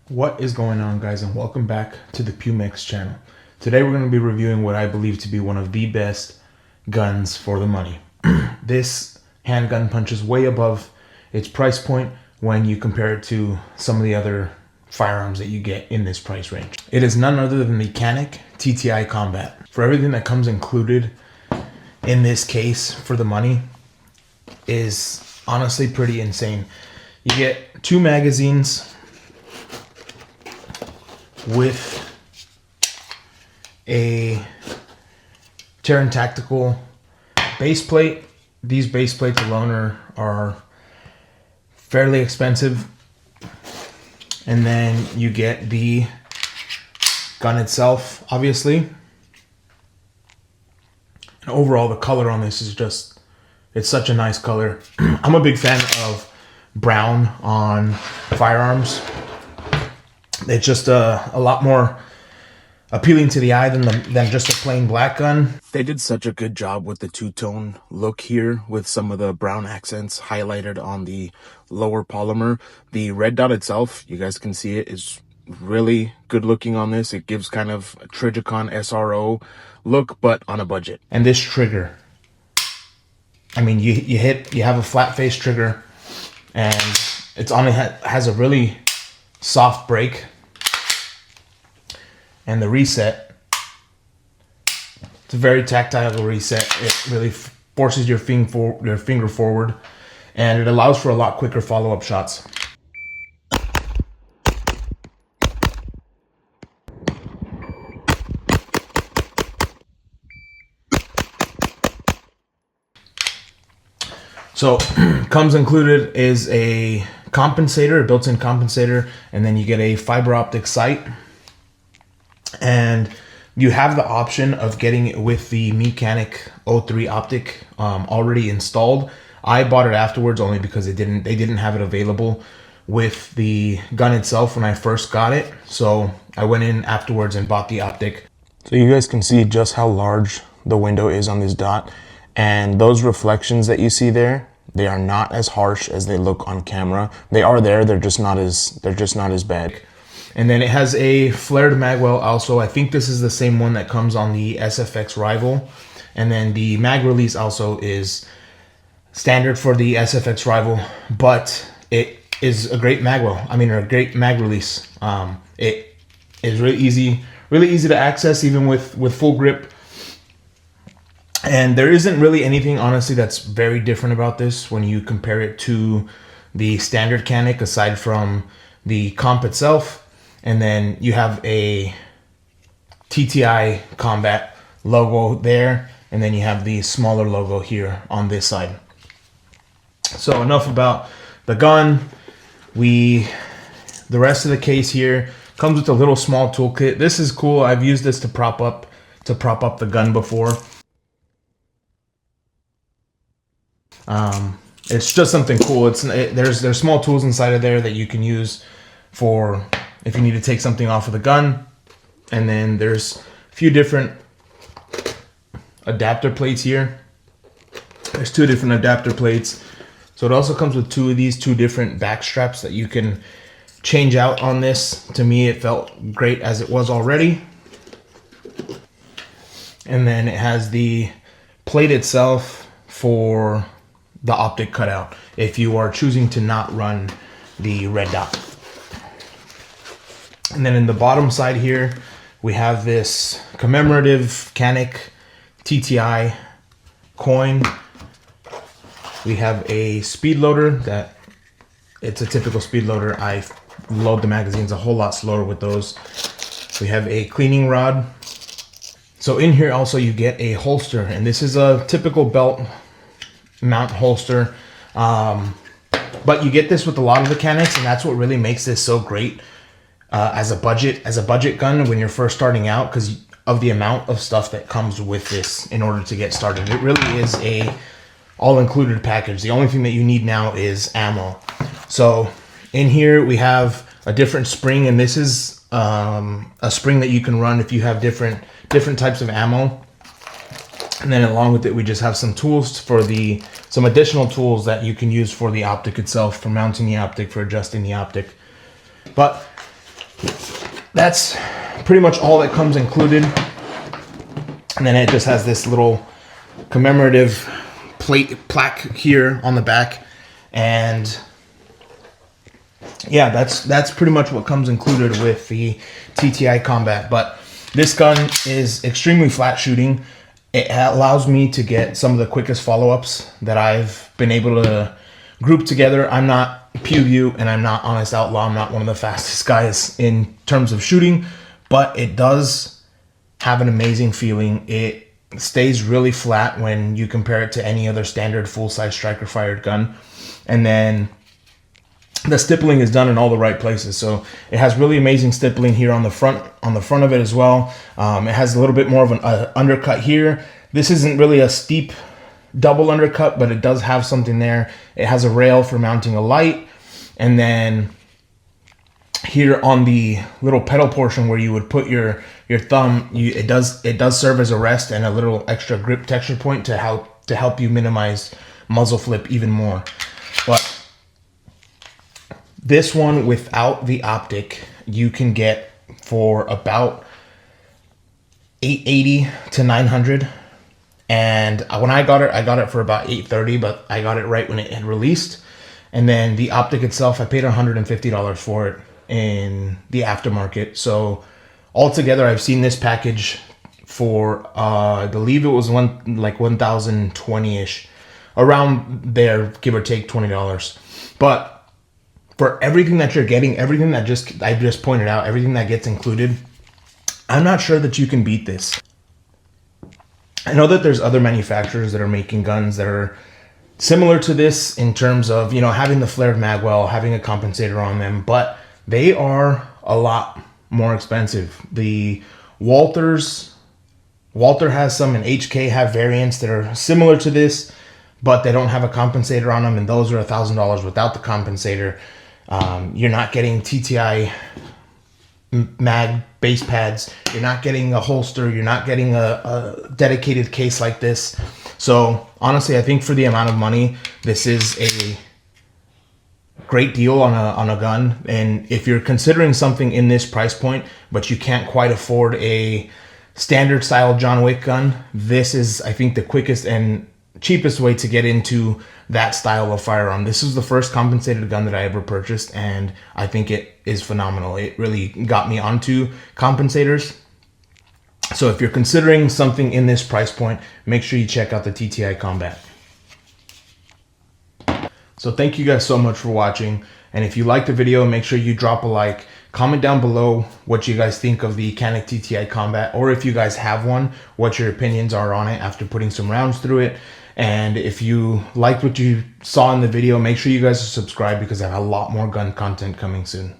What is going on, guys, and welcome back to the PewMix channel. Today we're going to be reviewing what I believe to be one of the best guns for the money. This handgun punches way above its price point when you compare it to some of the other firearms that you get in this price range. It is none other than the CANIK TTI Combat. For everything that comes included in this case for the money is honestly pretty insane. You get 2 magazines with a Terran Tactical base plate. These base plates alone are fairly expensive. And then you get the gun itself, obviously. And overall, the color on this is just, it's such a nice color. I'm a big fan of brown on firearms. It's just a lot more appealing to the eye than just a plain black gun. They did such a good job with the two-tone look here with some of the brown accents highlighted on the lower polymer. The red dot itself, you guys can see it, is really good looking on this. It gives kind of a Trijicon SRO look, but on a budget. And this trigger, I mean, you have a flat face trigger, and it's only has a really soft break, and the reset, it's a very tactile reset. It really forces your finger forward, and it allows for a lot quicker follow-up shots. So comes included is a compensator, a built-in compensator, and then you get a fiber optic sight. And you have the option of getting it with the CANIK 03 optic already installed. I bought it afterwards only because they didn't have it available with the gun itself when I first got it. So I went in afterwards and bought the optic. So you guys can see just how large the window is on this dot, and those reflections that you see there, they are not as harsh as they look on camera. They are there, they're just not as bad. And then it has a flared magwell also. I think this is the same one that comes on the SFX Rival. And then the mag release also is standard for the SFX Rival, but it is a great magwell. I mean, a great mag release. It is really easy to access, even with full grip. And there isn't really anything, honestly, that's very different about this when you compare it to the standard CANIK, aside from the comp itself. And then you have a TTI Combat logo there, and then you have the smaller logo here on this side. So enough about the gun. The rest of the case here comes with a little small toolkit. This is cool. I've used this to prop up the gun before. It's just something cool. There's small tools inside of there that you can use for if you need to take something off of the gun. And then there's a few different adapter plates here. There's 2 different adapter plates. So it also comes with 2 different back straps that you can change out on this. To me, it felt great as it was already. And then it has the plate itself for the optic cutout if you are choosing to not run the red dot. And then in the bottom side here, we have this commemorative CANIK TTI coin. We have a speed loader it's a typical speed loader. I load the magazines a whole lot slower with those. We have a cleaning rod. So in here also you get a holster, and this is a typical belt mount holster. But you get this with a lot of the CANIKs, and that's what really makes this so great as a budget gun when you're first starting out, because of the amount of stuff that comes with this in order to get started. It really is a all-included package. The only thing that you need now is ammo. So in here we have a different spring, and this is a spring that you can run if you have different types of ammo. And then along with it, we just have some tools some additional tools that you can use for the optic itself, for mounting the optic, for adjusting the optic. But that's pretty much all that comes included. And then it just has this little commemorative plaque here on the back. And yeah, that's pretty much what comes included with the TTI Combat. But this gun is extremely flat shooting. It allows me to get some of the quickest follow-ups that I've been able to group together. I'm not PewView and I'm not Honest Outlaw. I'm not one of the fastest guys in terms of shooting, but it does have an amazing feeling. It stays really flat when you compare it to any other standard full-size striker fired gun. And then the stippling is done in all the right places. So it has really amazing stippling here on the front of it as well. It has a little bit more of an undercut here. This isn't really a steep double undercut, but it does have something there. It has a rail for mounting a light. And then here on the little pedal portion where you would put your thumb, it does serve as a rest and a little extra grip texture point to help you minimize muzzle flip even more. But this one without the optic, you can get for about $880 to $900. And when I got it for about $830, but I got it right when it had released. And then the optic itself, I paid $150 for it in the aftermarket. So altogether, I've seen this package for I believe it was like 1,020-ish, around there, give or take $20. But for everything that you're getting, everything that I just pointed out, everything that gets included, I'm not sure that you can beat this. I know that there's other manufacturers that are making guns that are similar to this in terms of, you know, having the flared magwell, having a compensator on them, but they are a lot more expensive. The Walther has some, and HK have variants that are similar to this, but they don't have a compensator on them, and those are $1,000 without the compensator. You're not getting TTI mag base pads. You're not getting a holster. You're not getting a dedicated case like this. So honestly, I think for the amount of money, this is a great deal on a gun. And if you're considering something in this price point, but you can't quite afford a standard style John Wick gun, this is, I think, the quickest and cheapest way to get into that style of firearm. This is the first compensated gun that I ever purchased, and I think it is phenomenal. It really got me onto compensators. So if you're considering something in this price point, make sure you check out the TTI Combat. So thank you guys so much for watching. And if you liked the video, make sure you drop a like. Comment down below what you guys think of the CANIK TTI Combat, or if you guys have one, what your opinions are on it after putting some rounds through it. And if you liked what you saw in the video, make sure you guys are subscribed because I have a lot more gun content coming soon.